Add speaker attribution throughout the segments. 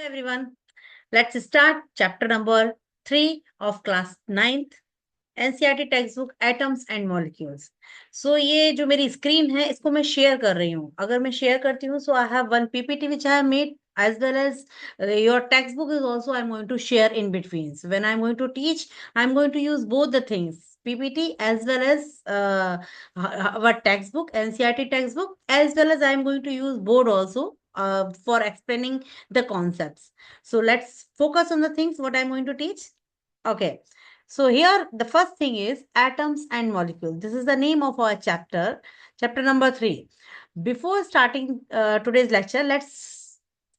Speaker 1: everyone. Let's start chapter number 3 of class 9th NCERT text book atoms and molecules. So ये जो मेरी screen है इसको मैं शेयर कर रही हूँ। अगर मैं शेयर करती हूँ so I have one PPT which I have made as well as your textbook is also I'm going to share in between. So when I'm going to teach, I'm going to use both the things, PPT as well as our textbook, NCERT textbook, as well as I'm going to use board also for explaining the concepts. So let's focus on the things what I'm going to teach. Okay. So here the first thing is atoms and molecules. This is the name of our chapter, chapter number 3. Before starting today's lecture, let's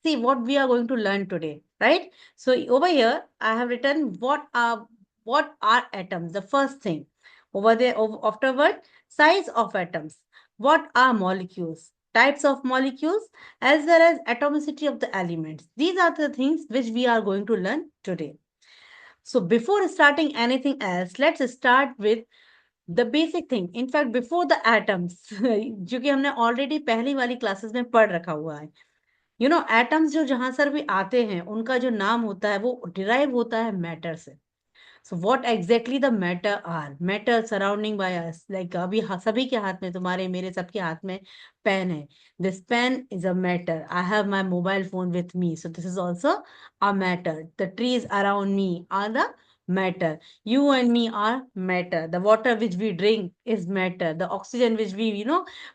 Speaker 1: see what we are going to learn today, right? So over here I have written what are atoms. The first thing over there, afterward, size of atoms. What are molecules? Types of molecules as well as atomicity of the elements. These are the things which we are going to learn today. So before starting anything else, let's start with the basic thing. In fact, before the atoms, जो कि हमने already पहली वाली classes में पढ़ रखा हुआ है. You know, atoms जो जहां सर भी आते हैं, उनका जो नाम होता है वो derive होता है matter से. So what exactly the matter are? Matter surrounding by us. Like अभी सभी के हाथ में, तुम्हारे मेरे सबके हाथ में पेन है. This pen is a matter. I have my mobile phone with me. So this is also a matter. The trees around me are the matter. You and me are matter. The water which we drink is matter. The oxygen which we,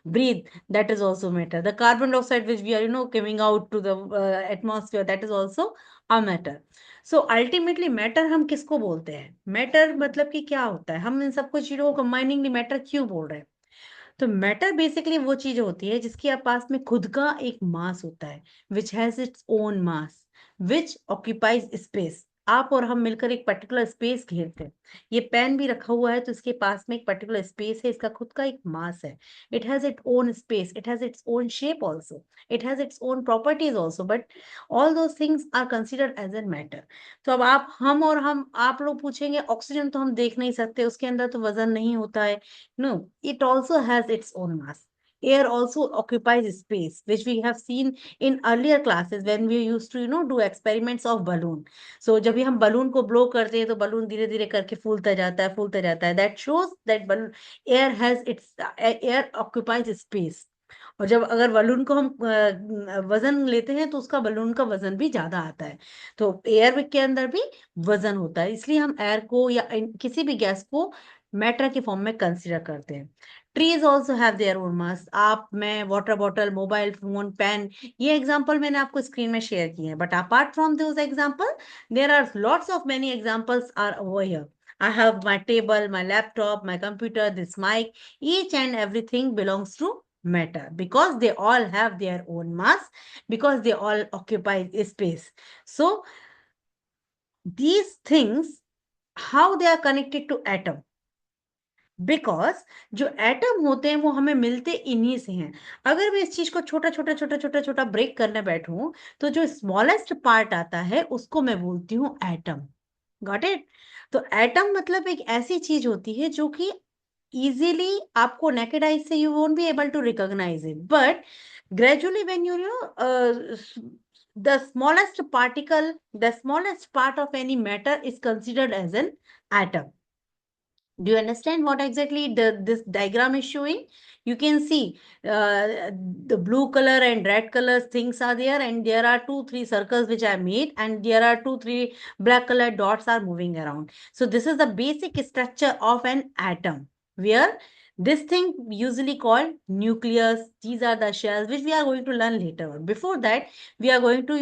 Speaker 1: breathe, that is also matter. The carbon dioxide which we are, giving out to the atmosphere, that is also a matter. So ultimately matter हम किसको बोलते हैं? Matter मतलब कि क्या होता है? हम इन सबको चीजों को कंबाइनिंगली मैटर क्यों बोल रहे हैं? तो मैटर बेसिकली वो चीज होती है जिसके पास में खुद का एक मास होता है, which has its own mass, which occupies space. आप और हम मिलकर एक पर्टिकुलर स्पेस घेरते हैं. ये पेन भी रखा हुआ है तो इसके पास में एक पर्टिकुलर स्पेस है, इसका खुद का एक मास है. It has its own space, it has its own shape also, it has its own properties also, but all those things are considered as an matter. तो अब आप लोग पूछेंगे ऑक्सीजन तो हम देख नहीं सकते, उसके अंदर तो वजन नहीं होता है. No, it also has its own mass. Air also occupies space, which we have seen in earlier classes when we used to, do experiments of balloon. So जब भी हम balloon को blow करते हैं तो balloon धीरे धीरे करके फूलता जाता है, फूलता जाता है. That shows that balloon air has its air occupies space. और जब अगर बलून को हम वजन लेते हैं तो उसका बलून का वजन भी ज्यादा आता है. तो एयर के अंदर भी वजन होता है, इसलिए हम एयर को या किसी भी गैस को मैटर के फॉर्म में कंसीडर करते हैं. Trees also have their own mass. आप, मैं, water bottle, mobile phone, pen, ये एग्जांपल मैंने आपको स्क्रीन में शेयर किए हैं. But apart from those example there are lots of many examples are over here. I have my table, my laptop, my computer, this mic. Each and everything belongs to matter because they all have their own mass, because they all occupy space. So these things, how they are connected to atom? Because जो atom होते हैं वो हमें मिलते इन्हीं से हैं. अगर मैं इस चीज को छोटा छोटा छोटा छोटा छोटा ब्रेक करने बैठूं तो जो स्मॉलेस्ट पार्ट आता है उसको मैं बोलती हूँ एटम. Got it? तो एटम मतलब एक ऐसी चीज होती है जो कि इजीली आपको नेकेड आई से you won't be able to recognise it, but gradually when you the smallest particle, the smallest part of any matter is considered as an atom. Do you understand what exactly this diagram is showing? You can see the blue color and red color things are there, and there are 2-3 circles which are made, and there are 2-3 black color dots are moving around. So this is the basic structure of an atom, where this thing usually called nucleus. These are the shells which we are going to learn later on. Before that, we are going to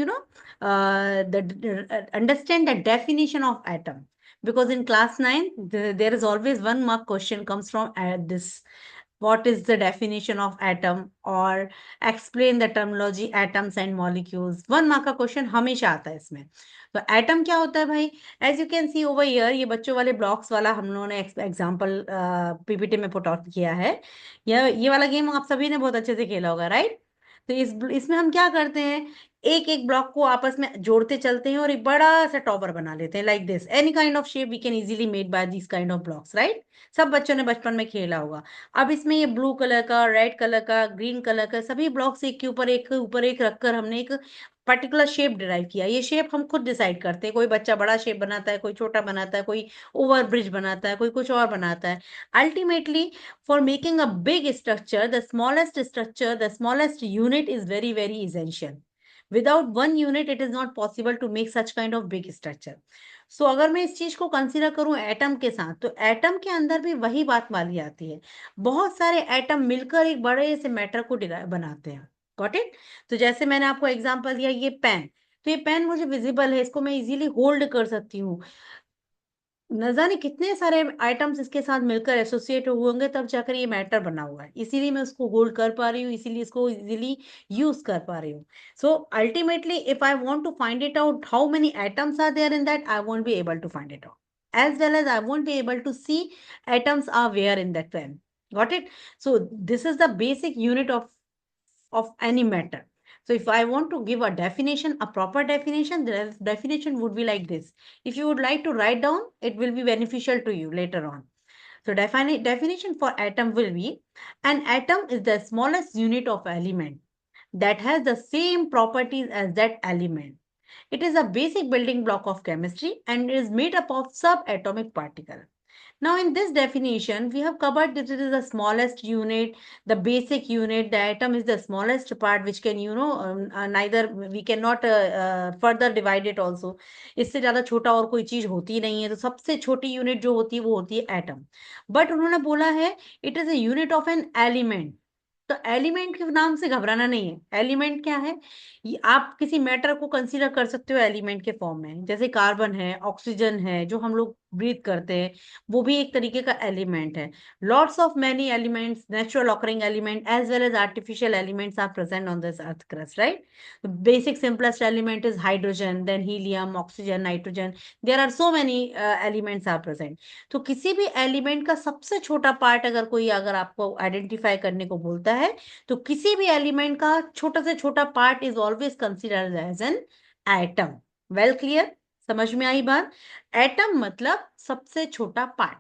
Speaker 1: understand the definition of atom, because in class 9 there is always 1 mark question comes from this: what is the definition of atom, or explain the terminology atoms and molecules. 1 mark का question हमेशा आता है इसमें. तो atom क्या होता है भाई? As you can see over here, ये बच्चों वाले ब्लॉक्स वाला हम लोगों ने एग्जांपल पीपीटी में पुट आउट किया है. ये वाला गेम आप सभी ने बहुत अच्छे से खेला होगा, राइट? तो इसमें हम क्या करते हैं एक एक ब्लॉक को आपस में जोड़ते चलते हैं और एक बड़ा सा टॉवर बना लेते हैं, like this. Any kind of shape we can easily made by this kind of blocks, right. सब बच्चों ने बचपन में खेला होगा। अब इसमें ये ब्लू कलर का, रेड कलर का, ग्रीन कलर का सभी ब्लॉक्स एक के ऊपर एक रखकर हमने एक पर्टिकुलर शेप डिराइव किया। ये शेप हम खुद डिसाइड करते हैं, कोई बच्चा बड़ा शेप बनाता है, कोई छोटा बनाता है, कोई ओवर ब्रिज बनाता है, कोई कुछ और बनाता है। Ultimately, for making a big structure, the smallest unit is very, very essential. Without one unit, it is not possible to make such kind of big structure. So अगर मैं इस चीज को कंसीडर करूं एटम के साथ, तो एटम के अंदर भी वही बात मानी जाती है। बहुत सारे एटम मिलकर एक बड़े से मैटर को बनाते हैं। Got it. तो जैसे मैंने आपको एग्जांपल दिया, ये पेन, तो ये पेन मुझे विजिबल है, इसको मैं इजीली होल्ड कर सकती हूँ। न जाने कितने सारे आइटम्स इसके साथ मिलकर एसोसिएट हुए होंगे, तब जाकर ये मैटर बना हुआ है, इसीलिए मैं उसको होल्ड कर पा रही हूँ, इसीलिए इसको इजीली यूज कर पा रही हूँ। So ultimately if I want to find it out how many atoms are there in that, I won't be able to find it out, as well as I won't be able to see atoms are where in that pen. Got it? So this is the basic unit of any matter. So if I want to give a definition, a proper definition, the definition would be like this. If you would like to write down, it will be beneficial to you later on. So definition for atom will be: an atom is the smallest unit of element that has the same properties as that element. It is a basic building block of chemistry and is made up of subatomic particles. Now, in this definition, we have covered that it is the smallest unit, the basic unit. The atom is the smallest part, which can, neither we cannot further divide it also. इससे ज़्यादा छोटा और कोई चीज होती ही नहीं है, तो सबसे छोटी यूनिट जो होती है वो होती है एटम। बट उन्होंने बोला है it is a unit of an element. तो एलिमेंट के नाम से घबराना नहीं है। एलिमेंट क्या है? ये आप किसी मैटर को कंसीडर कर सकते हो एलिमेंट के फॉर्म में, जैसे कार्बन है, ऑक्सीजन है, जो हम लोग ब्रीथ करते हैं, वो भी एक तरीके का एलिमेंट है। Lots of many elements, natural occurring element as well as artificial elements are present on this earth crust, right. Basic simplest element is hydrogen, then helium, oxygen, nitrogen. There are so many elements are present. तो किसी भी element का सबसे छोटा part अगर आपको identify करने को बोलता है, तो किसी भी एलिमेंट का छोटा से छोटा part is always considered as an atom. Well clear, समझ में आई बात? एटम मतलब सबसे छोटा पार्ट,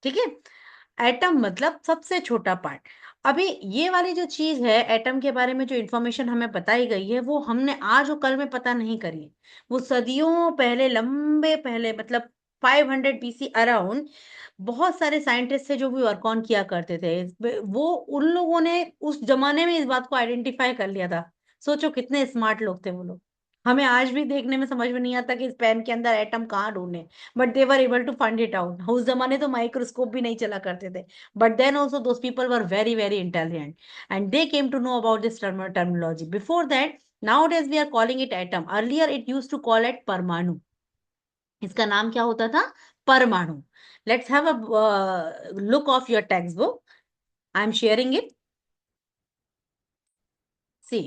Speaker 1: ठीक है। एटम मतलब सबसे छोटा पार्ट। अभी ये वाली जो चीज है, एटम के बारे में जो इंफॉर्मेशन हमें बताई गई है, वो हमने आज और कल में पता नहीं करी। वो सदियों पहले, लंबे पहले, मतलब 500 बीसी अराउंड, बहुत सारे साइंटिस्ट थे जो भी वर्क ऑन किया करते थे। वो उन लोगों ने उस जमाने में इस बात को आइडेंटिफाई कर लिया था। सोचो कितने स्मार्ट लोग थे वो लोग। हमें आज भी देखने में समझ में नहीं आता कि इस पेन के अंदर एटम कहाँ ढूंढे, but they were able to find it out. उस जमाने तो माइक्रोस्कोप भी नहीं चला करते थे, but then also those people were very very intelligent and they came to know about this terminology. Before that, nowadays we are calling it atom. Earlier it used to call it परमाणु। इसका नाम क्या होता था? परमाणु। Let's have a look of your text book. I am sharing it. See,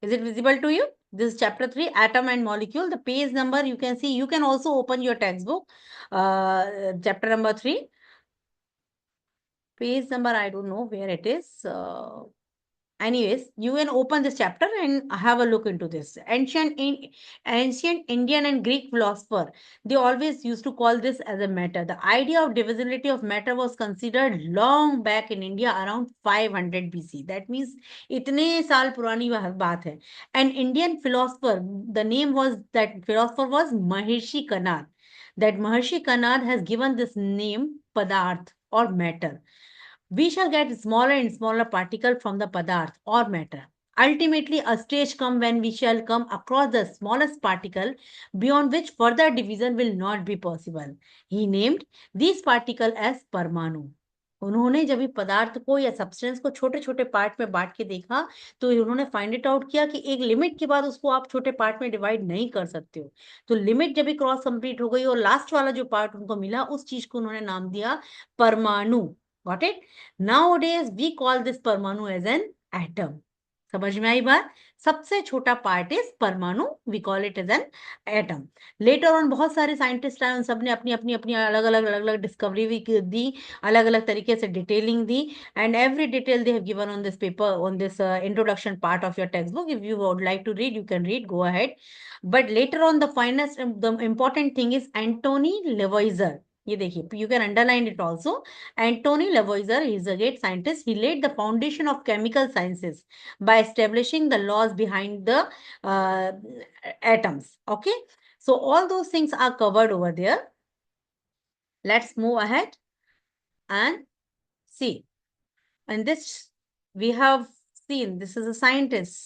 Speaker 1: is it visible to you? This is chapter 3, atom and molecule. The page number you can see. You can also open your textbook. Chapter number 3. Page number, I don't know where it is. Anyways, you can open this chapter and have a look into this. Ancient Indian and Greek philosopher, they always used to call this as a matter. The idea of divisibility of matter was considered long back in India around 500 BC. That means इतने साल पुरानी बात है. An Indian philosopher, the name was, that philosopher was Maharishi Kanad. That Maharishi Kanad has given this name Padarth or matter. We shall get smaller and smaller particle from the padarth or matter. Ultimately, a stage come when we shall come across the smallest particle beyond which further division will not be possible. He named these particle as परमाणु. उन्होंने जब भी पदार्थ को या substance को छोटे छोटे पार्ट में बांट के देखा, तो उन्होंने फाइंड इट आउट किया कि एक लिमिट के बाद उसको आप छोटे पार्ट में डिवाइड नहीं कर सकते हो। तो लिमिट जब भी क्रॉस कंप्लीट हो गई और लास्ट वाला जो पार्ट उनको मिला, उस चीज को उन्होंने नाम दिया परमाणु। Got it? Nowadays, we call this Parmanu as an atom. समझ में आई बात? सबसे छोटा पार्ट इज परमाणु, we call it as an atom. Later on बहुत सारे साइंटिस्ट आए, उन सब ने अपनी अपनी अपनी अलग अलग डिस्कवरी भी दी, अलग अलग तरीके से डिटेलिंग दी, and every detail they have given on this paper, on this introduction part of your text book. If you would like to read, you can read, go ahead. But later on the finest, the important thing is Antoine Lavoisier. ये देखिए, you can underline it also. Anthony Lavoisier, he is a great scientist. He laid the foundation of chemical sciences by establishing the laws behind the uh, atoms. Okay, so all those things are covered over there. Let's move ahead and see. And this we have seen. This is a scientist.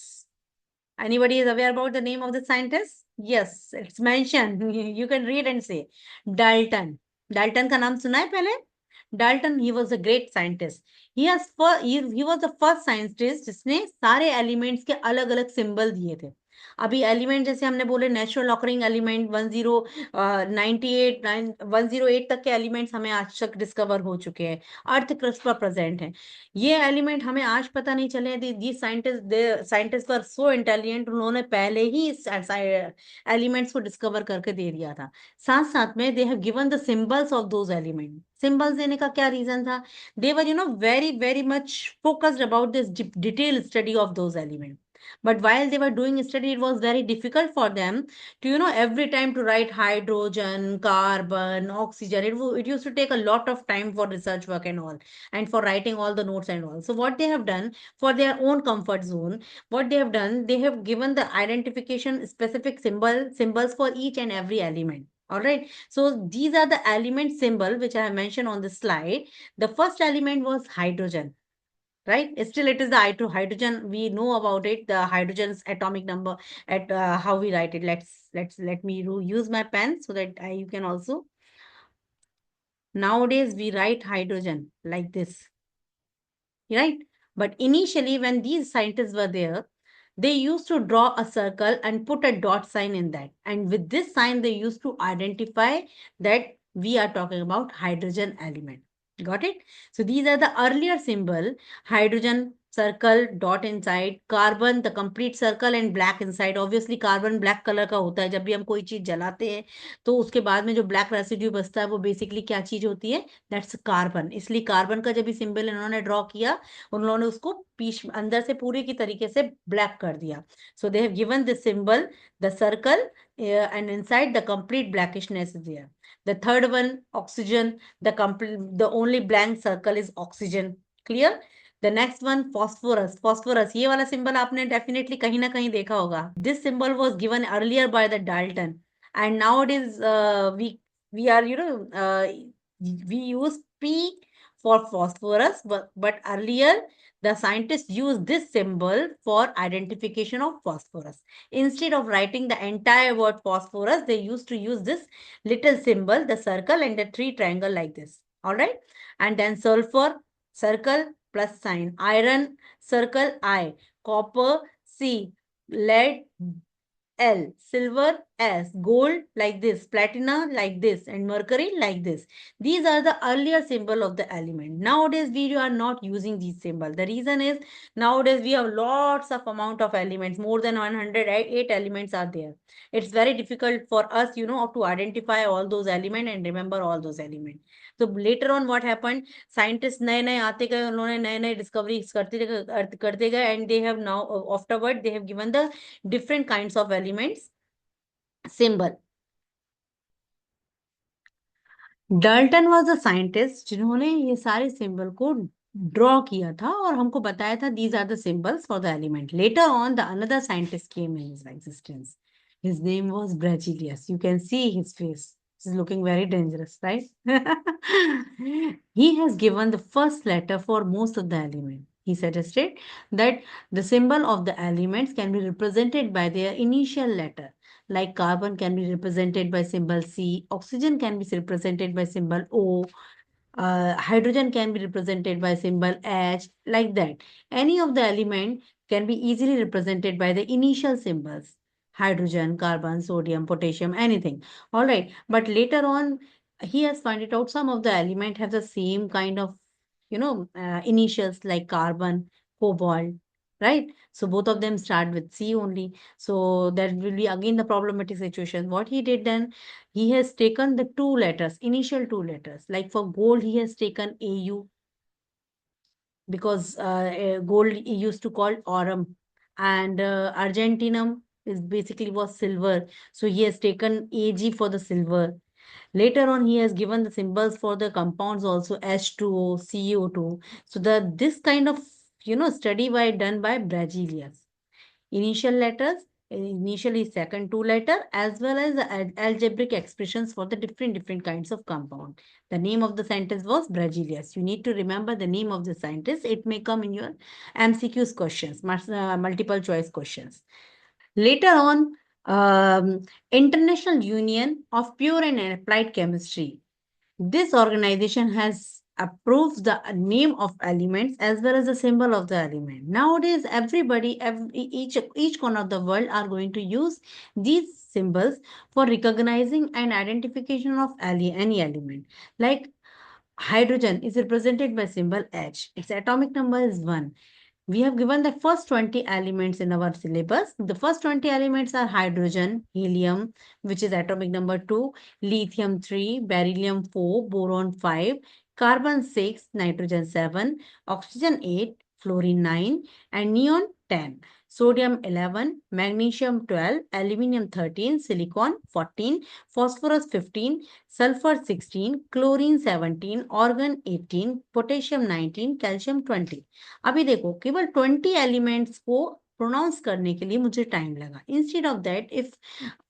Speaker 1: Anybody is aware about the name of the scientist? Yes, it's mentioned. You can read and say Dalton. Dalton का नाम सुना है पहले? Dalton, he was a great scientist. He was the first scientist जिसने सारे elements के अलग अलग सिंबल दिए थे। अभी एलिमेंट जैसे हमने बोले नेचुरल ऑकरिंग एलिमेंट 108 तक के एलिमेंट्स हमें आज तक डिस्कवर हो चुके हैं, अर्थ क्रस्ट पर प्रेजेंट है। ये एलिमेंट हमें आज पता नहीं चले। दी साइंटिस्ट वर सो इंटेलिजेंट, उन्होंने पहले ही इस एलिमेंट्स को डिस्कवर करके दे दिया था। साथ साथ में they have given the symbols of those element. Symbols देने का क्या रीजन था? They were very very much focused about this detail study of those element. But while they were doing study, it was very difficult for them to, every time to write hydrogen, carbon, oxygen. It used to take a lot of time for research work and all, and for writing all the notes and all. So what they have done for their own comfort zone, what they have done, they have given the identification specific symbols for each and every element. All right. So these are the element symbol which I have mentioned on the slide. The first element was hydrogen, right? Still it is the hydrogen, we know about it, the hydrogen's atomic number, at how we write it. Let me use my pen so that you can also. Nowadays we write hydrogen like this, right? But initially when these scientists were there, they used to draw a circle and put a dot sign in that, and with this sign they used to identify that we are talking about hydrogen element. Got it? So these are the earlier symbol: hydrogen circle, dot inside, carbon the complete circle and black inside. Obviously carbon black color का होता है। जब भी हम कोई चीज जलाते हैं तो उसके बाद में जो ब्लैक रेसिड्यू बचता है वो बेसिकली क्या चीज होती है? That's carbon. इसलिए कार्बन का जब भी सिंबल इन्होंने ड्रॉ किया, उन्होंने उसको पीछ अंदर से पूरी की तरीके से ब्लैक कर दिया। So they have given this symbol, the circle, and inside the complete blackishness is there. The third one, oxygen, the only blank circle is oxygen. Clear? The next one, phosphorus. Phosphorus, ये वाला symbol आपने definitely कहीं ना कहीं देखा होगा। This symbol was given earlier by the Dalton, and nowadays we are we use P for phosphorus, but earlier the scientists used this symbol for identification of phosphorus. Instead of writing the entire word phosphorus, they used to use this little symbol, the circle and the three triangle like this. All right. And then sulfur, circle plus sign. Iron, circle I. Copper, C. Lead, L, silver S, gold like this, platina like this, and mercury like this. These are the earlier symbol of the element. Nowadays we are not using these symbol. The reason is nowadays we have lots of amount of elements, more than 108 elements are there. It's very difficult for us, to identify all those elements and remember all those elements. So later on what happened, scientist नए नए आते गए, उन्होंने नए नए discoveries करते गए, and they have now afterward they have given the different kinds of elements symbol. Dalton was a scientist जिन्होंने ये सारे सिंबल को ड्रॉ किया था और हमको बताया था these are the symbols for the element. Later on the another scientist came in his existence. His name was Berzelius. You can see his face. He's looking very dangerous, right? He has given the first letter for most of the element. He suggested that the symbol of the elements can be represented by their initial letter. Like carbon can be represented by symbol C, oxygen can be represented by symbol O, hydrogen can be represented by symbol H, like that. Any of the element can be easily represented by the initial symbols: hydrogen, carbon, sodium, potassium, anything. All right. But later on, he has found it out some of the element have the same kind of, initials like carbon, cobalt, right? So both of them start with C only. So that will be again the problematic situation. What he did then, he has taken the two letters, initial two letters. Like for gold, he has taken AU, because gold he used to call aurum, and argentinum is basically was silver. So he has taken AG for the silver. Later on, he has given the symbols for the compounds also, H2O, CO2. So the this kind of study by done by Brazilians. Initial letters, initially second two letter, as well as the algebraic expressions for the different kinds of compound. The name of the scientist was Brazilius. You need to remember the name of the scientist. It may come in your MCQs questions, multiple choice questions. Later on, International Union of Pure and Applied Chemistry, this organization has approved the name of elements as well as the symbol of the element. Nowadays, each corner of the world are going to use these symbols for recognizing and identification of any element. Like hydrogen is represented by symbol H. Its atomic number is 1. We have given the first 20 elements in our syllabus. The first 20 elements are hydrogen, helium, which is atomic number 2, lithium 3, beryllium 4, boron 5, carbon 6, nitrogen 7, oxygen 8, fluorine 9, and neon 10. Sodium 11, magnesium 12, aluminum 13, silicon 14, phosphorus 15, sulfur 16, chlorine 17, argon 18, potassium 19, calcium 20. अभी देखो केवल 20 elements को pronounce करने के लिए मुझे time लगा। Instead of that if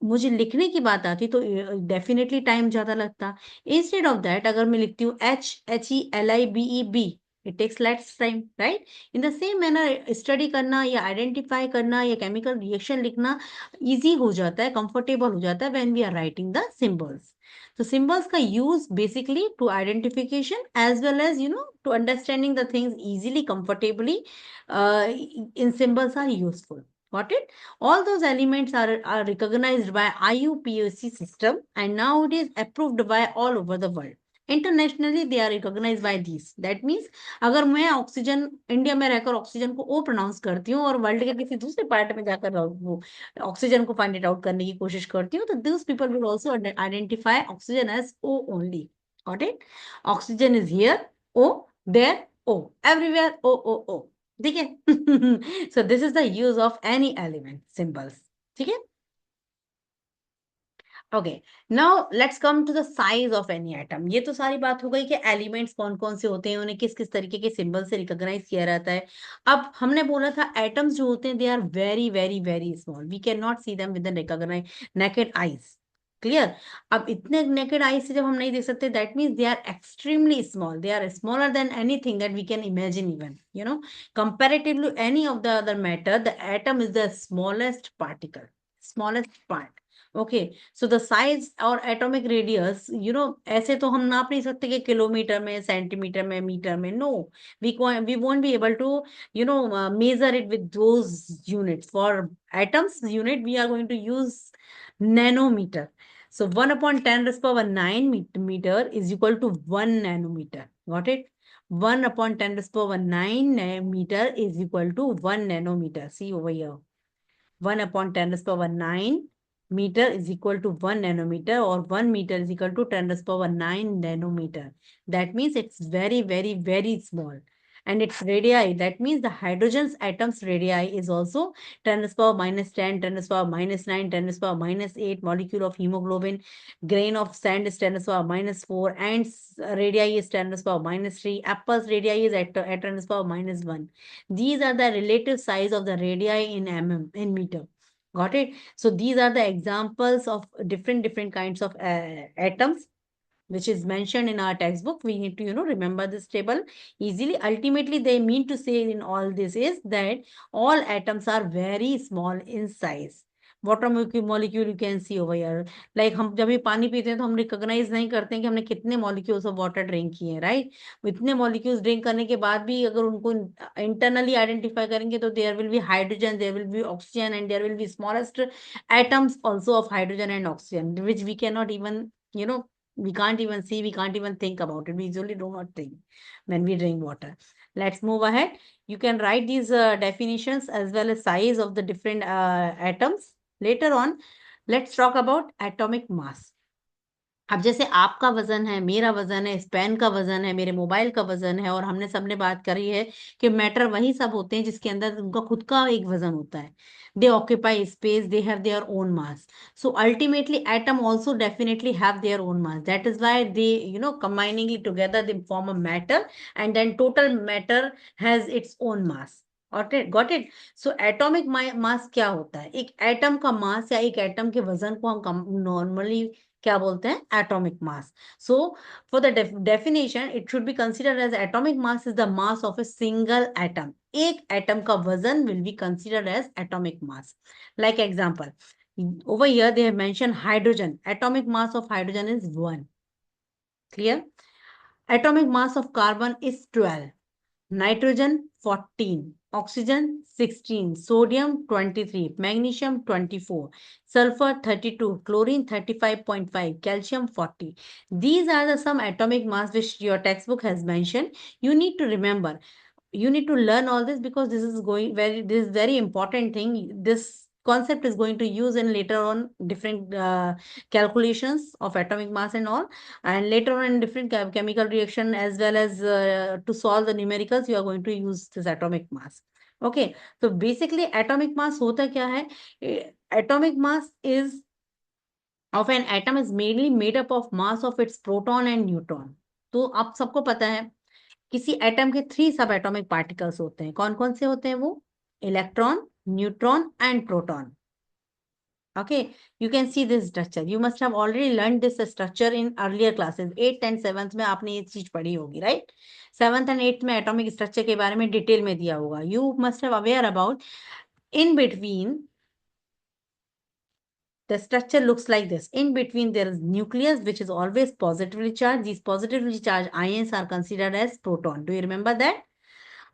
Speaker 1: मुझे लिखने की बात आती तो डेफिनेटली टाइम ज्यादा लगता। इंस्टेड ऑफ दैट अगर मैं लिखती हूँ HHELIBEB, it takes less time, right? In the same manner study करना या आइडेंटिफाई करना या केमिकल रिएक्शन लिखना इजी हो जाता है, कंफर्टेबल हो जाता है when we are writing the symbols. तो symbols का use basically to identification as well as to understanding the things easily, comfortably, in symbols are useful. Got it? All those elements are recognized by IUPAC system and nowadays approved by all over the world. Internationally they are recognized by these. That means अगर मैं oxygen India में रहकर oxygen को ओ pronounce करती हूँ और world के किसी दूसरे पार्ट में जाकर वो ऑक्सीजन को फाइंड आउट करने की कोशिश करती हूँ तो this people will also identify oxygen as O only. Got it? Oxygen is here O, there O, everywhere O O O. ठीक है? So this is the use of any element symbols. ठीक है? Okay, now let's come to the size of any atom. ये तो सारी बात हो गई कि एलिमेंट्स कौन कौन से होते हैं, उन्हें किस किस तरीके के सिंबल से रिकॉग्नाइज किया जाता है। अब हमने बोला था एटम्स जो होते हैं they are very very very small, we can not see them with the recognise naked eyes. Clear? अब इतने नेकेड आई से जब हम नहीं देख सकते that means they are extremely small, they are smaller than anything that we can imagine even, comparatively to any of the other matter, the atom is the smallest particle, smallest part. Okay, so the size और atomic radius ऐसे तो हम नाप नहीं सकते कि kilometre में, centimetre में, मीटर में। No, we won't be able to measure it with those units. For atoms unit we are going to use nanometre. So 1 upon 10 raised power 9 meter is equal to 1 nanometer. Got it? 1 upon 10 raised power 9 meter is equal to 1 nanometer. See over here. 1 upon 10 raised power 9 meter is equal to 1 nanometer, or 1 meter is equal to 10 raised power 9 nanometer. That means it's very, very, very small. And its radii, that means the hydrogen's atoms radii is also 10 raised power minus 10, 10 raised power minus 9, 10 raised power minus 8, molecule of hemoglobin, grain of sand is 10 raised power minus 4, ants radii is 10 raised power minus 3, apples radii is at 10 raised power minus 1. These are the relative size of the radii in in meter. Got it? So these are the examples of different kinds of atoms which is mentioned in our textbook. We need to remember this table easily. Ultimately they mean to say in all this is that all atoms are very small in size. Water molecule you can see over here. Like हम जब भी पानी पीते हैं तो हम recognise नहीं करते हैं कि हमने कितने मॉलिक्यूल्स ऑफ वाटर ड्रिंक किए हैं, राइट? इतने मॉलिक्यूल्स ड्रिंक करने के बाद भी अगर उनको इंटरनली आइडेंटिफाई करेंगे तो there will be hydrogen, there will be oxygen, and there will be smallest atoms also of hydrogen and oxygen which we can not even we can't even see, we can't even think about it. We usually do not think when we drink water. Let's move ahead. You can write these definitions as well as size of the different atoms later on. Let's talk about atomic mass. अब जैसे आपका वजन है, मेरा वजन है, इस pen का वजन है, मेरे मोबाइल का वजन है, और हमने सबने बात करी है कि मैटर वही सब होते हैं जिसके अंदर उनका खुद का एक वजन होता है. They occupy space, they have their own mass. So ultimately atom also definitely have their own mass. That is why they combiningly together they form a matter, and then total matter has its own mass. Got it. So atomic mass क्या होता है? एक atom का मास या एक atom के वजन को हम नॉर्मली क्या बोलते हैं? Atomic mass. So for the definition it should be considered as atomic mass is the mass of a single atom. एक एटम का वजन will be considered as atomic mass. Like example, over here they have mentioned hydrogen. Atomic mass of hydrogen is 1. Clear? Atomic mass of carbon is 12. Nitrogen 14, oxygen 16, sodium 23, magnesium 24, sulfur 32, chlorine 35.5, calcium 40. These are the some atomic mass which your textbook has mentioned. You need to remember. You need to learn all this because this is very important thing. This concept is going to use in later on different calculations of atomic mass and all, and later on in different chemical reaction as well as to solve the numericals you are going to use this atomic mass. Okay, so basically atomic mass hota kya hai? Atomic mass is of an atom is mainly made up of mass of its proton and neutron. तो आप सबको पता है किसी atom के 3 सब atomic particles होते हैं. कौन कौन से होते हैं वो? Electron, neutron and proton. Okay, you can see this structure. You must have already learned this structure in earlier classes. 8th and 7th में आपने ये चीज पढ़ी होगी, right? 7th and 8th में एटॉमिक स्ट्रक्चर के बारे में डिटेल में दिया होगा. You must have aware about in between. The structure looks like this. In between there is nucleus which is always positively charged. These positively charged ions are considered as proton. Do you remember that?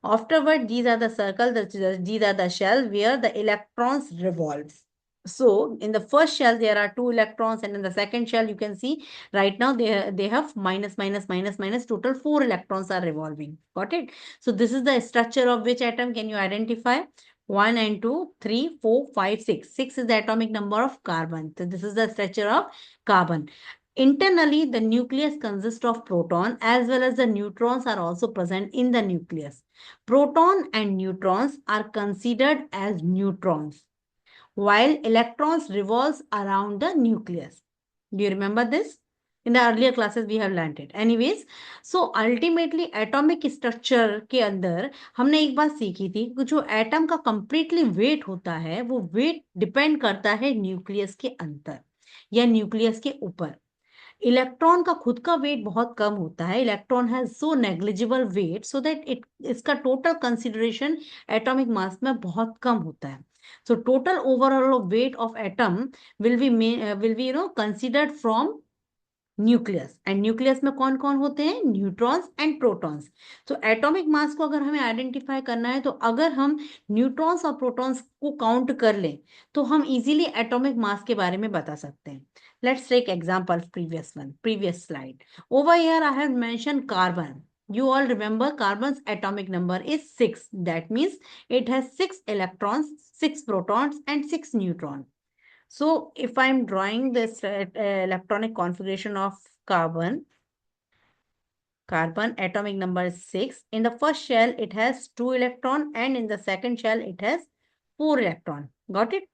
Speaker 1: Afterward, these are the circle, these are the shell where the electrons revolves. So in the first shell, there are 2 electrons, and in the second shell, you can see right now they have minus, minus, minus, minus, total 4 electrons are revolving. Got it? So this is the structure of which atom can you identify? 1 and 2, 3, 4, 5, 6. 6 is the atomic number of carbon. So this is the structure of carbon. Internally, the nucleus consists of proton as well as the neutrons are also present in the nucleus. Proton and neutrons are considered as neutrons, while electrons revolves around the nucleus. Do you remember this? In the earlier classes we have learned it. Anyways, so ultimately atomic structure के अंदर हमने एक बात सीखी थी कि जो atom का completely weight होता है वो weight depend करता है न्यूक्लियस के अंदर या न्यूक्लियस के ऊपर. इलेक्ट्रॉन का खुद का वेट बहुत कम होता है. Electron has so negligible weight so that इसका टोटल कंसिडरेशन एटॉमिक मास में बहुत कम होता है. So total overall weight of atom will be considered from nucleus. And nucleus में कौन कौन होते हैं? Neutrons and protons. तो एटॉमिक मास को अगर हमें आइडेंटिफाई करना है तो अगर हम न्यूट्रॉन्स और प्रोटॉन्स को काउंट कर लें तो हम इजीली एटॉमिक मास के बारे में बता सकते हैं. Let's take example previous slide. Over here I have mentioned carbon. You all remember carbon's atomic number is 6. That means it has 6 electrons, 6 protons and 6 neutrons. So if I'm drawing this electronic configuration of carbon atomic number is 6. In the first shell, it has 2 electron, and in the second shell, it has 4 electron. Got it?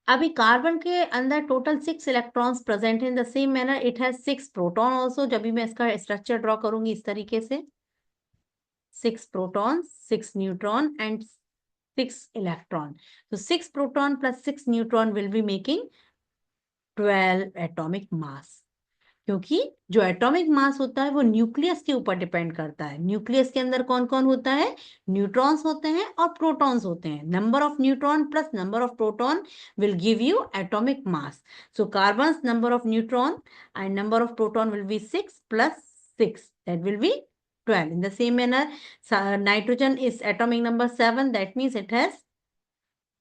Speaker 1: अभी carbon के अंदर total 6 electrons present in the same manner. It has 6 proton also. जब भी मैं इसका structure draw करूंगी इस तरीके से 6 protons, 6 neutron and 6 electron. So 6 proton plus 6 neutron will be making 12 atomic mass. क्योंकि जो एटॉमिक मास होता है वो न्यूक्लियस के ऊपर डिपेंड करता है. न्यूक्लियस के अंदर कौन कौन होता है? न्यूट्रॉन्स होते हैं और प्रोटॉन्स होते हैं. Number of neutron plus number of proton will give you atomic mass. So carbon number of neutron and number of proton will be 6 plus 6. That will be 12. In the same manner, nitrogen is atomic number 7. That means it has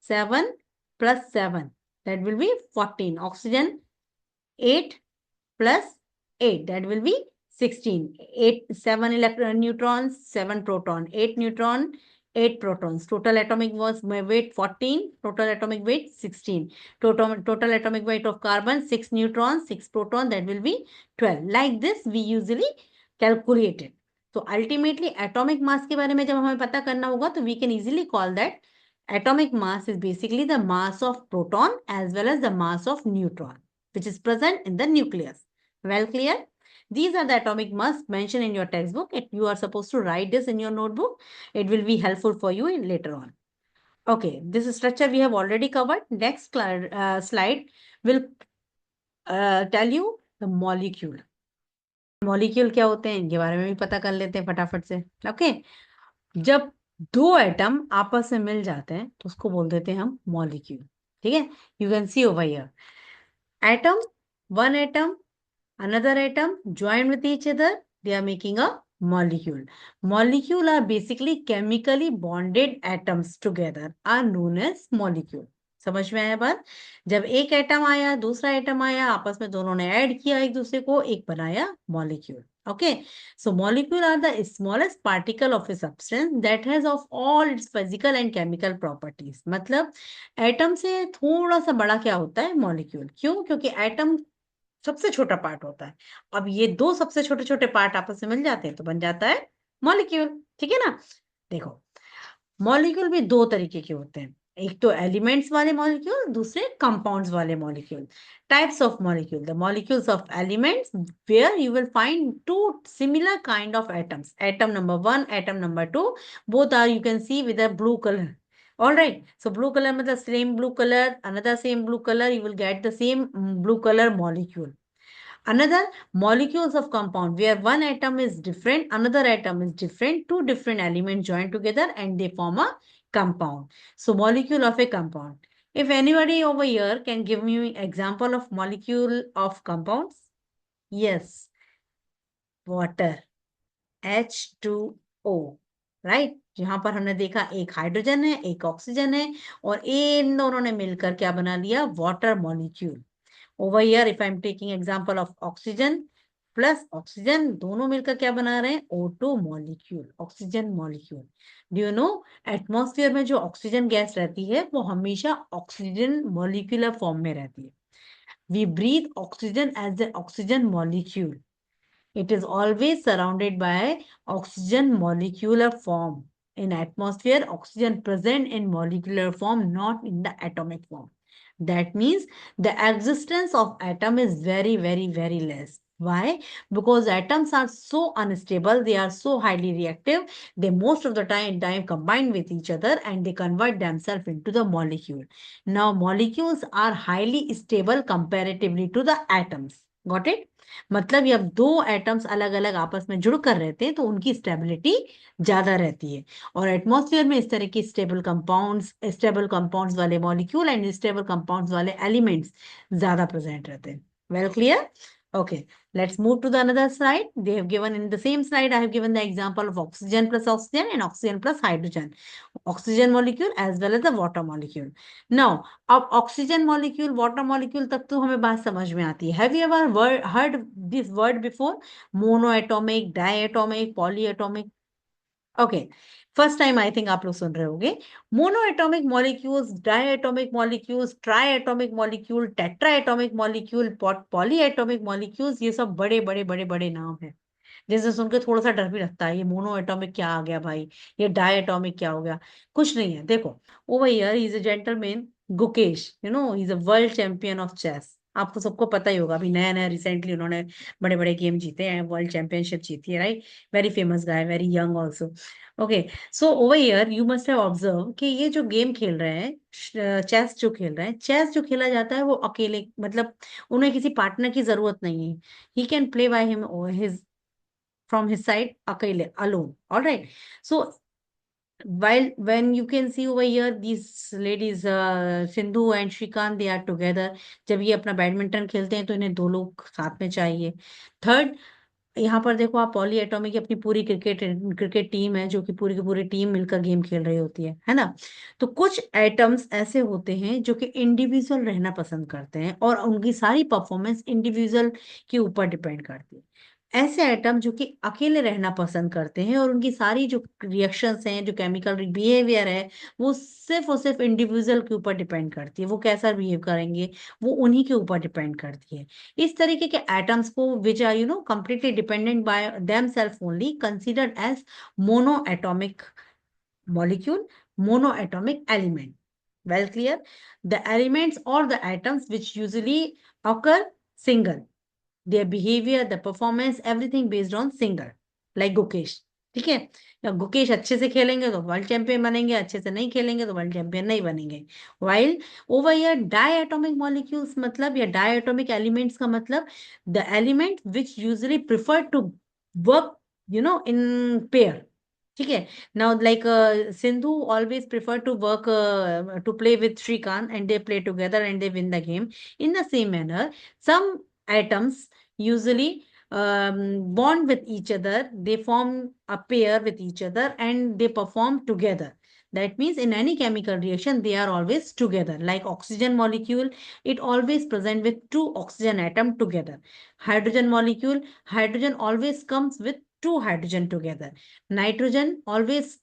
Speaker 1: 7 plus 7. That will be 14. Oxygen 8 plus 8, that will be 16, 8, 7 electron neutrons, 7 proton, 8 neutron, 8 protons. Total atomic weight 14, total atomic weight 16. Total atomic weight of carbon 6 neutrons, 6 protons, that will be 12. Like this we usually calculate it. So ultimately atomic mass के बारे में जब हमें पता करना होगा तो we can easily call that atomic mass is basically the mass of proton as well as the mass of neutron which is present in the nucleus. Well clear? These are the atomic mass mentioned in your textbook. If you are supposed to write this in your notebook, it will be helpful for you in later on. Okay, this structure we have already covered. Next slide will tell you the molecule. Molecule क्या होते हैं इनके बारे में भी पता कर लेते हैं फटाफट से. ओके, जब दो एटम आपस में मिल जाते हैं तो उसको बोल देते हैं हम मॉलिक्यूल. ठीक है, you can see over here atom, one atom, another atom joined with each other, they are making a molecule. Molecule are basically chemically bonded atoms together are known as molecule. समझ में आया बात? जब एक atom आया, दूसरा atom आया, आपस में दोनों ने ऐड किया एक दूसरे को, एक बनाया molecule. Okay, so molecule are the smallest particle of a substance that has of all its physical and chemical properties. मतलब एटम से थोड़ा सा बड़ा क्या होता है? मॉलिक्यूल. क्यों? क्योंकि एटम सबसे छोटा पार्ट होता है. अब ये दो सबसे छोटे छोटे पार्ट आपस में मिल जाते हैं तो बन जाता है मॉलिक्यूल. ठीक है ना? देखो, मॉलिक्यूल भी दो तरीके के होते हैं. एक तो एलिमेंट्स वाले मॉलिक्यूल, दूसरे कंपाउंड्स वाले molecule. Types of molecule, the molecules of elements where you will find two similar kind of atoms. Atom number 1, atom number 2, both are you can see with a blue color. All right, so blue color means same blue color, another same blue color, you will get the same blue color molecule. Another, molecules of compound where one atom is different, another atom is different, two different elements join together and they form a compound. So molecule of a compound. If anybody over here can give me example of molecule of compounds? Yes, water, H2O, right? यहाँ पर हमने देखा एक hydrogen है, एक oxygen है, और इन दोनों ने मिलकर क्या बना लिया? Water molecule. Over here, if I'm taking example of oxygen plus oxygen, दोनों मिलकर क्या बना रहे हैं? O2 molecule, oxygen molecule. Do you know, atmosphere में जो ऑक्सीजन गैस रहती है वो हमेशा ऑक्सीजन मॉलिक्यूलर फॉर्म में रहती है. We breathe oxygen as an oxygen molecule. It is always surrounded by oxygen molecular form. In atmosphere, oxygen present in molecular form, not in the atomic form. That means the existence of atom is very, very, very less. Why? Because atoms are so unstable, they are so highly reactive, they most of the time combine with each other and they convert themselves into the molecule. Now, molecules are highly stable comparatively to the atoms. Got it? मतलब जब दो atoms अलग अलग आपस में जुड़ कर रहते हैं तो उनकी स्टेबिलिटी ज्यादा रहती है. और एटमॉस्फेयर में इस तरह की स्टेबल कंपाउंड्स वाले मॉलिक्यूल एंड स्टेबल कंपाउंड्स वाले एलिमेंट्स ज्यादा प्रेजेंट रहते हैं. Well clear? Okay, let's move to the another slide. They have given in the same slide, I have given the example of oxygen plus oxygen and oxygen plus hydrogen. Oxygen molecule as well as the water molecule. Now, अब oxygen molecule, water molecule तक तो हमें बात समझ में आती है. Have you ever heard this word before? Monoatomic, diatomic, polyatomic. Okay, first time I think आप लोग सुन रहे होंगे. Monoatomic molecules, diatomic molecules, triatomic molecule, tetraatomic molecule, polyatomic molecules, ये सब बड़े बड़े बड़े बड़े नाम है. जैसे सुन के थोड़ा सा डर भी लगता है, ये मोनोएटॉमिक क्या आ गया भाई, ये डायएटॉमिक क्या हो गया. कुछ नहीं है. देखो, over here he is a gentleman, Gukesh, you know, he is a world champion of chess. आपको सबको पता ही होगा, अभी नया नया रिसेंटली उन्होंने बड़े बड़े गेम जीते हैं, वर्ल्ड चैंपियनशिप जीती है, right? Very famous guy, very young also. Okay, so over here you must have observe कि ये जो गेम खेल रहे हैं, चेस जो खेल रहे हैं, चेस जो खेला जाता है वो अकेले, मतलब उन्हें किसी पार्टनर की जरूरत नहीं है. He can play by him his from his side अकेले, alone. All right, so when you can see over here these ladies, Sindhu and Shrikant, they are together. जब ये अपना बैडमिंटन खेलते हैं तो इन्हें दो लोग साथ में चाहिए. थर्ड, यहाँ पर देखो आप, पॉली एटॉमिक की अपनी पूरी क्रिकेट टीम है जो कि पूरी की पूरी टीम मिलकर गेम खेल रही होती है ना? तो कुछ एटम्स ऐसे होते हैं जो कि इंडिविजुअल रहना पसंद करते हैं और उनकी सारी परफॉर्मेंस इंडिविजुअल के ऊपर डिपेंड करती है. ऐसे एटम जो कि अकेले रहना पसंद करते हैं और उनकी सारी जो रिएक्शंस हैं, जो केमिकल बिहेवियर है, वो सिर्फ और सिर्फ इंडिविजुअल के ऊपर डिपेंड करती है। वो कैसा बिहेव करेंगे वो उन्हीं के ऊपर डिपेंड करती है। इस तरीके के एटम्स को which are completely dependent by them self only considered as mono atomic molecule, monoatomic element. Well clear? The elements or the atoms which usually occur single. Their behavior, the performance, everything based on single. Like Gukesh, ठीक है? या गुकेश अच्छे से खेलेंगे तो world champion बनेंगे, अच्छे से नहीं खेलेंगे तो वर्ल्ड चैंपियन नहीं बनेंगे। While over here diatomic molecules मतलब या डायटोमिक एलिमेंट्स का मतलब the element which usually prefer to work in pair. ठीक है। Now like Sindhu always prefer to work to play with Srikanth and they play together and they win the game. In the same manner some atoms usually bond with each other, they form a pair with each other and they perform together. That means in any chemical reaction they are always together. Like oxygen molecule, it always present with two oxygen atom together. Hydrogen molecule, hydrogen always comes with two hydrogen together. Nitrogen always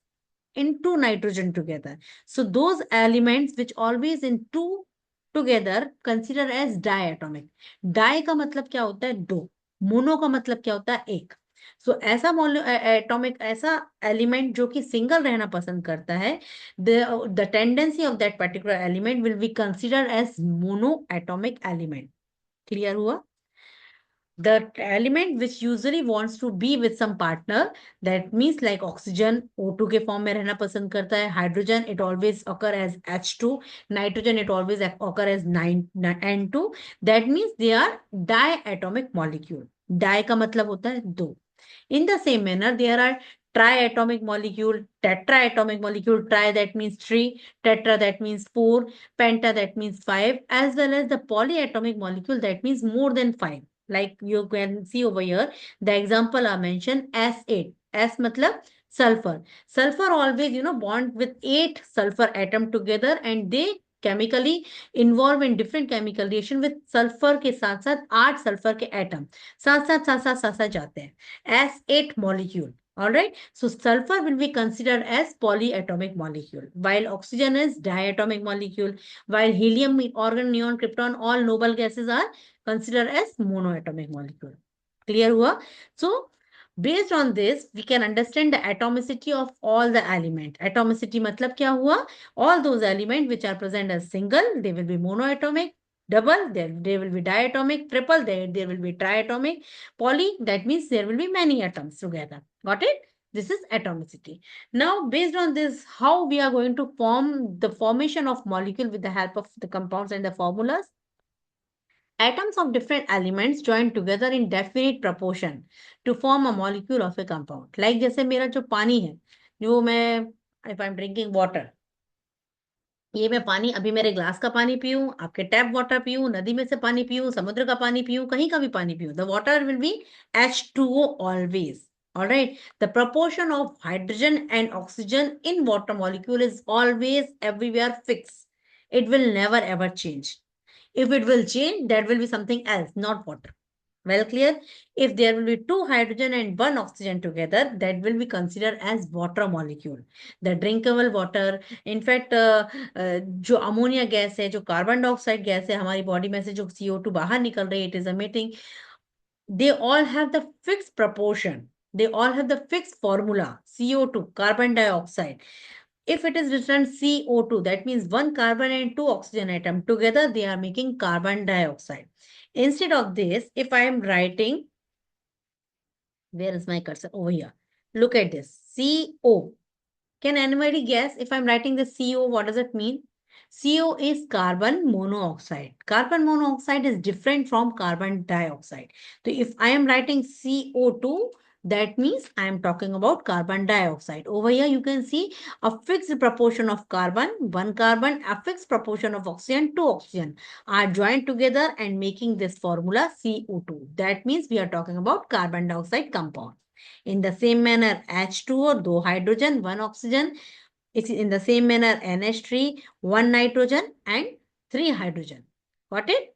Speaker 1: in two nitrogen together. So those elements which always in two together consider as diatomic. Di का मतलब क्या होता है? दो। Mono का मतलब क्या होता है? एक। सो ऐसा एटॉमिक ऐसा एलिमेंट जो कि सिंगल रहना पसंद करता है, the tendency of that particular element will be consider as mono atomic element. Clear हुआ? The element which usually wants to be with some partner, that means like oxygen O2 के form में रहना पसंद करता है, hydrogen it always occur as H2, nitrogen it always occur as N2, that means they are diatomic molecule. Di का मतलब होता है दो. In the same manner there are triatomic molecule, tetraatomic molecule, tri that means three, tetra that means four, penta that means five, as well as the polyatomic molecule that means more than five. Like you can see over here, the example I mentioned S8. S matlab sulfur. Sulfur always, bond with 8 sulfur atom together and they chemically involve in different chemical reaction with sulfur के साथ साथ 8 sulfur के atom साथ साथ जाते हैं as 8 molecule. All right. So sulfur will be considered as polyatomic molecule, while oxygen is diatomic molecule, while helium, argon, neon, krypton, all noble gases are considered as monoatomic molecule. Clear हुआ? So based on this, we can understand the atomicity of all the element. Atomicity मतलब क्या हुआ? All those elements which are present as single, they will be monoatomic. Double, they will be diatomic. Triple, there will be triatomic. Poly, that means there will be many atoms together. Got it? This is atomicity. Now, based on this, how we are going to form the formation of molecule with the help of the compounds and the formulas? Atoms of different elements join together in definite proportion to form a molecule of a compound. Like जैसे मेरा जो पानी है, जो मैं if I'm drinking water, ये मैं पानी अभी मेरे ग्लास का पानी पीऊं, आपके टैप वाटर पीऊं, नदी में से पानी पीऊं, समुद्र का पानी पीऊं, कहीं का भी पानी पीऊं, the water will be H2O always. All right. The proportion of hydrogen and oxygen in water molecule is always everywhere fixed. It will never ever change. If it will change, that will be something else, not water. Well clear? If there will be two hydrogen and one oxygen together, that will be considered as water molecule. The drinkable water, in fact, जो ammonia gas है, जो carbon dioxide gas है हमारी body में से जो CO2 बाहर निकल रही है, it is emitting, they all have the fixed proportion. They all have the fixed formula, CO2, carbon dioxide. If it is written CO2, that means one carbon and two oxygen atom together, they are making carbon dioxide. Instead of this, if I am writing, where is my cursor? Over here. Look at this, CO. Can anybody guess if I'm writing the CO, what does it mean? CO is carbon monoxide. Carbon monoxide is different from carbon dioxide. So if I am writing CO2, that means I am talking about carbon dioxide. Over here, you can see a fixed proportion of carbon, one carbon, a fixed proportion of oxygen, two oxygen are joined together and making this formula CO2. That means we are talking about carbon dioxide compound. In the same manner, H2O, two hydrogen, one oxygen. It's in the same manner, NH3, one nitrogen and three hydrogen. Got it?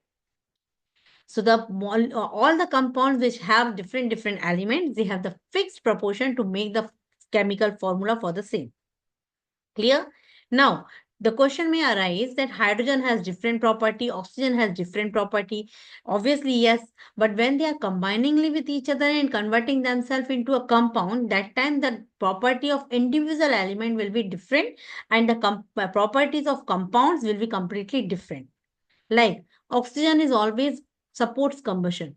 Speaker 1: So all the compounds which have different elements, they have the fixed proportion to make the chemical formula for the same. Clear? Now, the question may arise that hydrogen has different property, oxygen has different property. Obviously, yes, but when they are combiningly with each other and converting themselves into a compound, that time the property of individual element will be different and the properties of compounds will be completely different. Like oxygen is always supports combustion,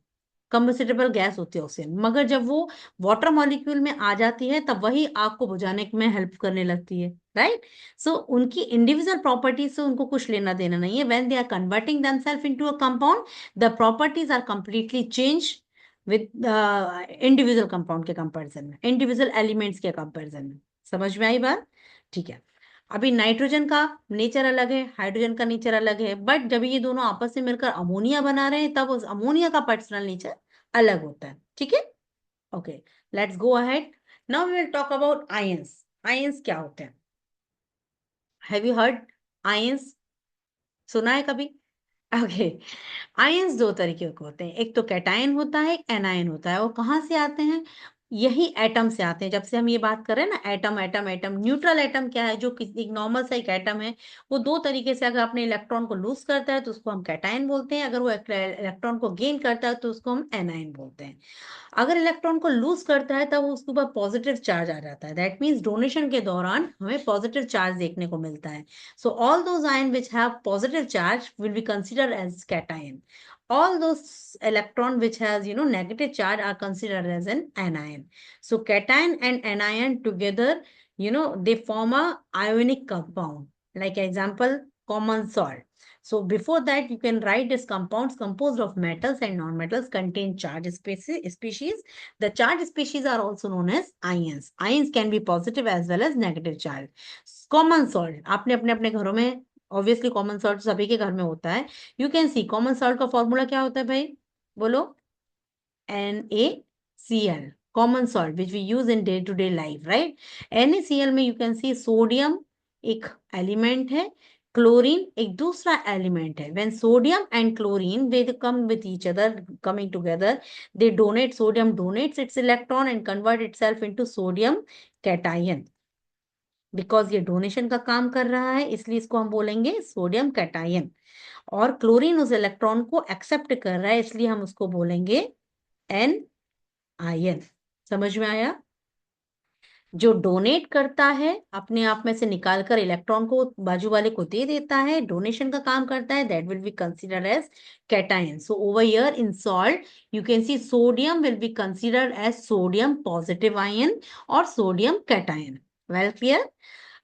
Speaker 1: combustible gas होती है oxygen, मगर जब वो water molecule में आ जाती है तब वही आग को बुझाने में हेल्प करने लगती है, राइट? सो उनकी इंडिविजुअल प्रॉपर्टीज से उनको कुछ लेना देना नहीं है. When they are converting themselves into a compound, the properties are completely change with individual compound के कंपैरिजन में, इंडिविजुअल एलिमेंट्स के कंपैरिजन में. समझ में आई बात? ठीक है. अभी नाइट्रोजन का नेचर अलग है, हाइड्रोजन का नेचर अलग है, बट जब ये दोनों आपस में मिलकर अमोनिया बना रहे हैं तब उस अमोनिया का पर्सनल नेचर अलग होता है. ठीक है? Okay, let's go ahead. Now we will talk about ions. Ions क्या होते हैं? Have you heard ions? सुना है कभी? ओके. आयंस दो तरीके के होते हैं, एक तो कैटायन होता है, एक एनायन होता है. और कहाँ से आते हैं? यही एटम से आते हैं. जब से हम ये बात कर रहे हैं ना, atom atom atom, neutral atom क्या है? जो एक नॉर्मल सा एक एटम है, वो दो तरीके से, अगर अपने इलेक्ट्रॉन को लूज करता है तो उसको हम कैटायन बोलते हैं, अगर वो इलेक्ट्रॉन को गेन करता है तो उसको हम एनायन बोलते हैं. अगर इलेक्ट्रॉन को लूज करता है तब उसके ऊपर पॉजिटिव चार्ज आ जाता है. दैट मीन्स डोनेशन के दौरान हमें पॉजिटिव चार्ज देखने को मिलता है. So all those ion which have positive charge will be considered as cation. All those electron which has negative charge are considered as an anion. So cation and anion together, they form a ionic compound. Like example, common salt. So before that, you can write these compounds composed of metals and non-metals contain charge species. The charge species are also known as ions. Ions can be positive as well as negative charge. Common salt. आपने अपने अपने घरों में obviously common salt सभी के घर में होता है. You can see common salt का फॉर्मूला क्या होता है भाई? बोलो. NaCl. Common salt which we use in day to day life, right? NaCl में यू कैन सी सोडियम एक एलिमेंट है, क्लोरीन एक दूसरा एलिमेंट है. When sodium and chlorine they come with each other, coming together, they donate, sodium donates its electron and convert itself into sodium cation. Because ये donation का काम कर रहा है इसलिए इसको हम बोलेंगे सोडियम कैटायन. और क्लोरीन उस इलेक्ट्रॉन को एक्सेप्ट कर रहा है इसलिए हम उसको बोलेंगे एन आयन. समझ में आया? जो डोनेट करता है अपने आप में से निकाल कर इलेक्ट्रॉन को बाजू वाले को दे देता है, डोनेशन का काम करता है, that will be considered as cation. So over here in salt you can see sodium will be considered as sodium positive ion और sodium cation. Well clear?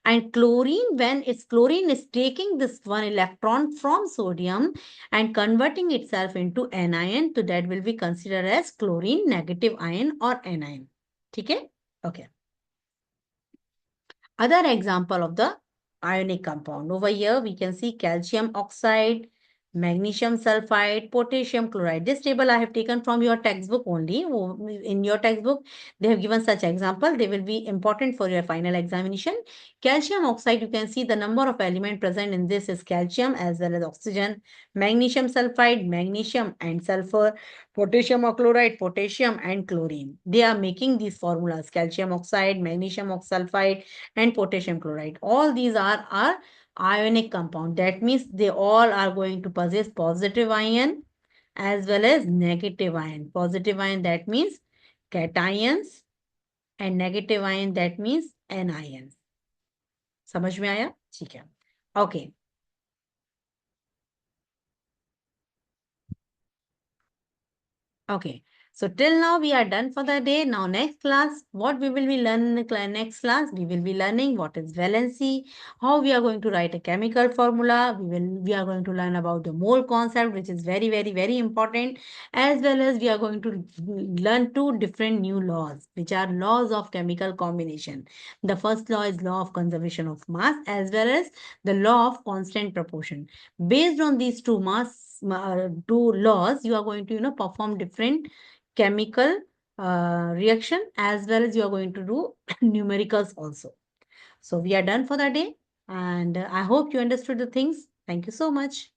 Speaker 1: And chlorine is taking this one electron from sodium and converting itself into anion, so that will be considered as chlorine negative ion or anion. ठीक है? Okay. Other example of the ionic compound. Over here we can see calcium oxide, magnesium sulfide, potassium chloride. This table I have taken from your textbook only. In your textbook, they have given such example. They will be important for your final examination. Calcium oxide, you can see the number of element present in this is calcium as well as oxygen. Magnesium sulfide, magnesium and sulfur. Potassium chloride, potassium and chlorine. They are making these formulas, calcium oxide, magnesium sulfide and potassium chloride. All these are ionic compound. That means they all are going to possess positive ion as well as negative ion. Positive ion, that means cations, and negative ion, that means anions. समझ में आया? ठीक है. Okay. Okay. So till now we are done for the day. Now next class, what we will be learning in the next class? We will be learning what is valency, how we are going to write a chemical formula. We are going to learn about the mole concept, which is very, very, very important, as well as we are going to learn two different new laws, which are laws of chemical combination. The first law is law of conservation of mass, as well as the law of constant proportion. Based on these two laws, you are going to perform different chemical reaction, as well as you are going to do numericals also. So we are done for the day, and I hope you understood the things. Thank you so much.